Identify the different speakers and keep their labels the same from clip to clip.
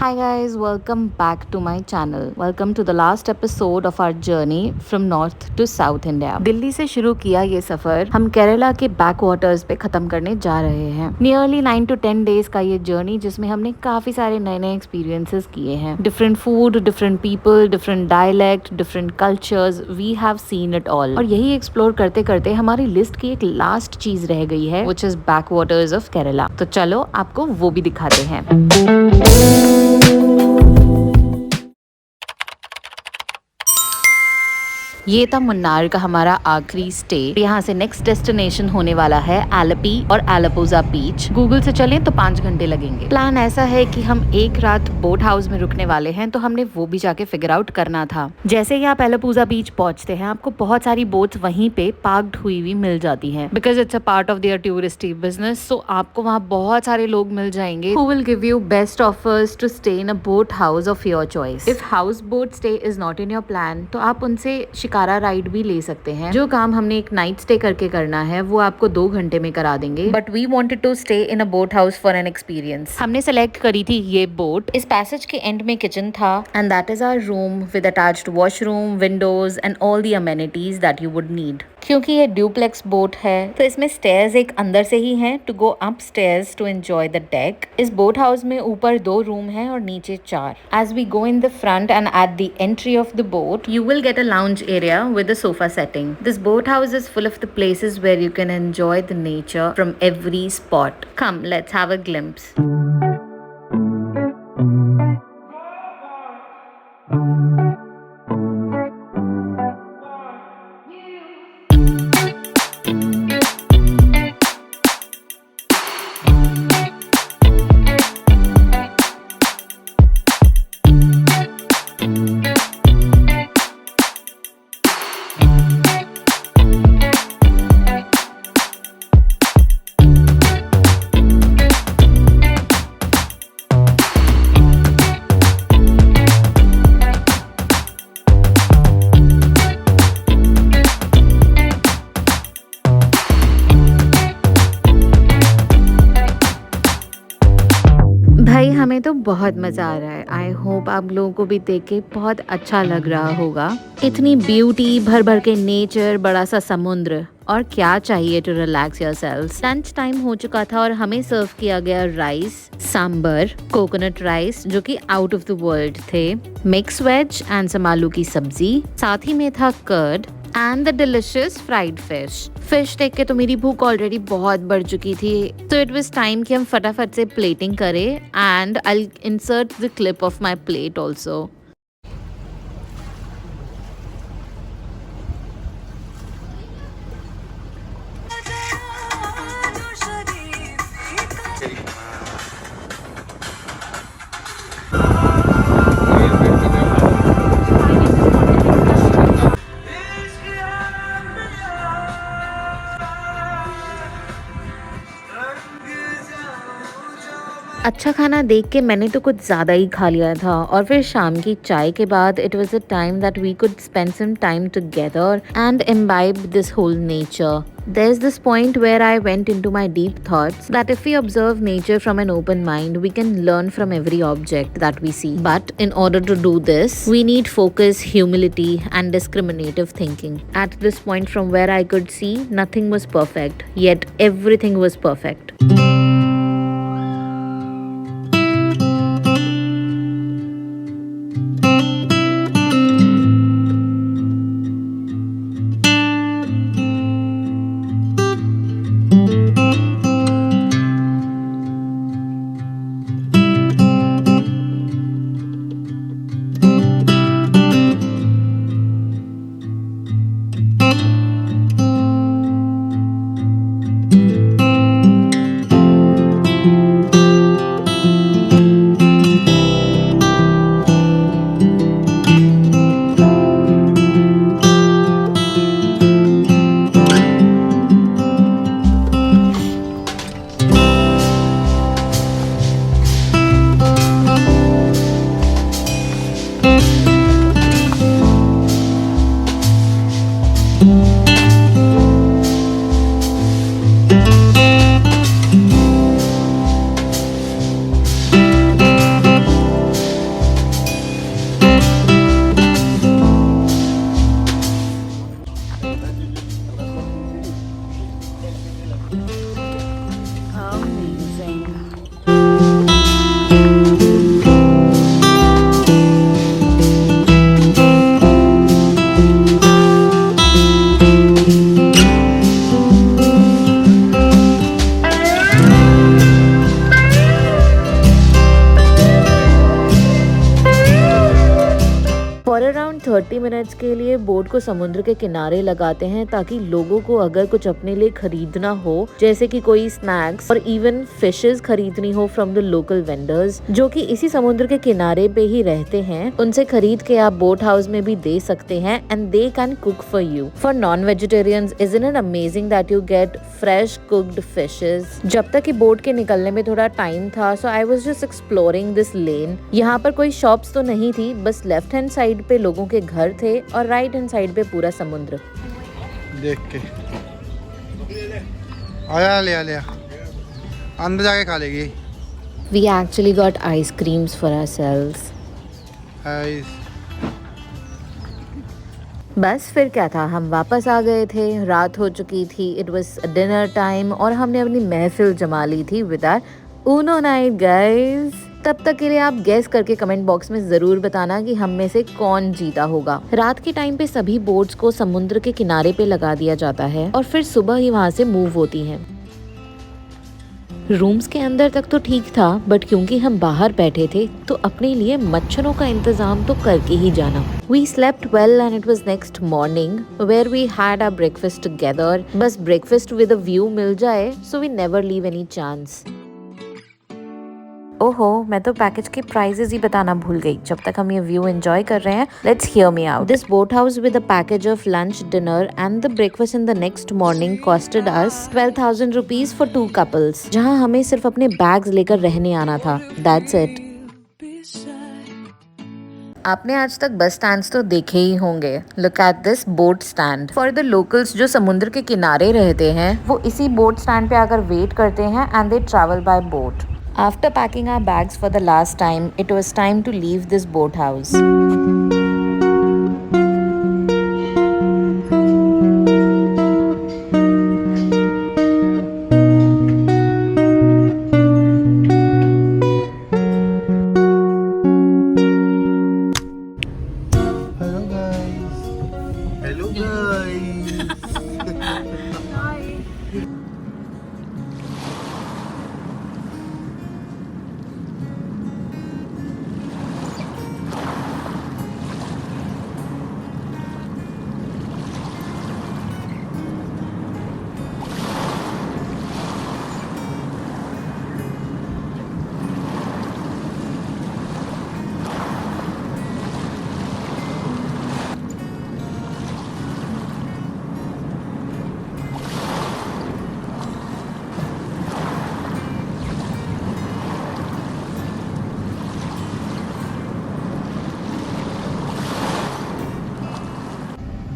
Speaker 1: Hi guys, welcome back to my channel. Welcome to the last episode of our journey from north to south India. Delhi से शुरू किया ये सफर हम केरला के back waters पे खत्म करने जा रहे हैं। नियरली 9 to 10 डेज का ये जर्नी जिसमें हमने काफी सारे नए नए एक्सपीरियंसेस किए हैं। Different food, different people, different dialect, different cultures, we have seen it all. और यही एक्सप्लोर करते करते हमारी लिस्ट की एक लास्ट चीज रह गई है, which is back waters of Kerala. तो चलो आपको वो भी दिखाते हैं। ये था मुन्नार का हमारा आखिरी स्टे। यहाँ से नेक्स्ट डेस्टिनेशन होने वाला है एलपी और एलपोजा बीच। गूगल से चलें तो 5 घंटे लगेंगे। प्लान ऐसा है कि हम एक रात बोट हाउस में रुकने वाले हैं, तो हमने वो भी जाके फिगर आउट करना था। जैसे ही आप एलपोजा बीच पहुंचते हैं, आपको बहुत सारी बोट्स वहीं पे पार्क्ड हुई हुई मिल जाती हैं, because it's a part of their touristy business. So आपको वहाँ बहुत सारे लोग मिल जाएंगे who will give you best offers to stay in a boat house of your choice. If house boat stay is not in your plan, तो आप उनसे शिकारा राइड भी ले सकते हैं। जो काम हमने एक नाइट स्टे करके करना है वो आपको 2 घंटे में करा देंगे। But we wanted to stay in a boat house for an experience. हमने सेलेक्ट करी थी ये बोट। इस पैसेज के एंड में किचन था and that is our room with attached washroom, windows and all the amenities that you would need. क्योंकि ये ड्यूप्लेक्स बोट है तो इसमें स्टेयर्स एक अंदर से ही हैं to go upstairs to enjoy the deck. इस बोट हाउस में ऊपर 2 रूम हैं और नीचे 4। As we go in the front and at the entry of the boat, you will get a lounge area with a sofa setting. This boat house is full of the places where you can enjoy the nature from every spot. Come, let's have a glimpse. भाई हमें तो बहुत मज़ा आ रहा है। I hope आप लोगों को भी देख के बहुत अच्छा लग रहा होगा। इतनी ब्यूटी, भर भर के नेचर, बड़ा सा समुद्र, और क्या चाहिए to relax yourself. Lunch time हो चुका था और हमें सर्व किया गया राइस, सांबर, कोकोनट राइस जो कि आउट ऑफ द वर्ल्ड थे, मिक्स वेज एंड सम आलू की सब्जी। साथ ही में था curd and the delicious fried fish. Fish देख के तो मेरी भूख ऑलरेडी बहुत बढ़ चुकी थी, तो इट वाज टाइम कि हम फटाफट से प्लेटिंग करें and I insert the clip of my plate also. अच्छा खाना देख के मैंने तो कुछ ज़्यादा ही खा लिया था, और फिर शाम की चाय के बाद it was a time that we could spend some time together and imbibe this whole nature. There's this point where I went into my deep thoughts that if we observe nature from an open mind, we can learn from every object that we see. But in order to do this, we need focus, humility, and discriminative thinking. At this point from where I could see, nothing was perfect, yet everything was perfect. Around 30 minutes के लिए boat को समुद्र के किनारे लगाते हैं ताकि लोगों को अगर कुछ अपने लिए खरीदना हो, जैसे कि कोई स्नैक्स और इवन फिशेस खरीदनी हो फ्रॉम द लोकल वेंडर्स जो कि इसी समुद्र के किनारे पे ही रहते हैं, उनसे खरीद के आप बोट हाउस में भी दे सकते हैं and they can cook for you. For non vegetarians isn't it amazing that you get fresh cooked fishes. जब तक कि बोट के निकलने में थोड़ा टाइम था, so I was just exploring this lane. यहाँ पर कोई शॉप्स तो नहीं थी, बस लेफ्ट हैंड साइड पे लोगों के घर थे और राइट हैंड साइड पे पूरा समुद्र।
Speaker 2: देख के आया ले अंदर जाके खा लेगी।
Speaker 1: We actually got ice creams for ourselves. बस फिर क्या था, हम वापस आ गए थे, रात हो चुकी थी, इट वाज डिनर टाइम और हमने अपनी महफिल जमा ली थी with our Uno night guys. तब तक के लिए आप गेस करके कमेंट बॉक्स में जरूर बताना कि हम में से कौन जीता होगा। रात के टाइम पे सभी बोट्स को समुद्र के किनारे पे लगा दिया जाता है और फिर सुबह ही वहाँ से मूव होती हैं। रूम्स के अंदर तक तो ठीक था, बट क्योंकि हम बाहर बैठे थे तो अपने लिए मच्छरों का इंतजाम तो करके ही जाना। We slept well and it was next morning where we had our breakfast together. बस breakfast with a view मिल जाए, so we never leave any chance. ओहो, मैं तो पैकेज के प्राइजेस ही बताना भूल गई। जब तक हम ये व्यू एंजॉय कर रहे हैं, let's hear me out. This boat house with a package of lunch, dinner and the breakfast in the next morning costed us 12,000 rupees for 2 couples, जहाँ हमें सिर्फ अपने बैग्स लेकर रहने आना था। That's it. आपने आज तक बस स्टैंड्स तो देखे ही होंगे। Look at this boat stand. For the locals जो समुद्र के किनारे रहते हैं, वो इसी बोट स्टैंड पे आकर वेट करते हैं and they travel by boat. After packing our bags for the last time, it was time to leave this boat house.
Speaker 2: Hello guys.
Speaker 3: Hi.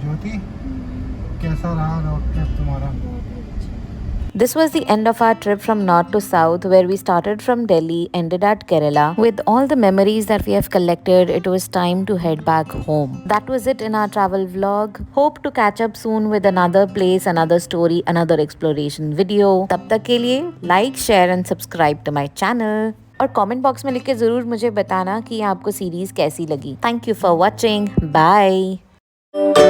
Speaker 2: ज्योति, कैसा रहा रोड ट्रिप तुम्हारा?
Speaker 1: This was the end of our trip from north to south, where we started from Delhi, ended at Kerala. With all the memories that we have collected, it was time to head back home. That was it in our travel vlog. Hope to catch up soon with another place, another story, another exploration video. तब तक के लिए like, share and subscribe to my channel. और comment box में लिख के जरूर मुझे बताना कि आपको सीरीज कैसी लगी। Thank you for watching. Bye.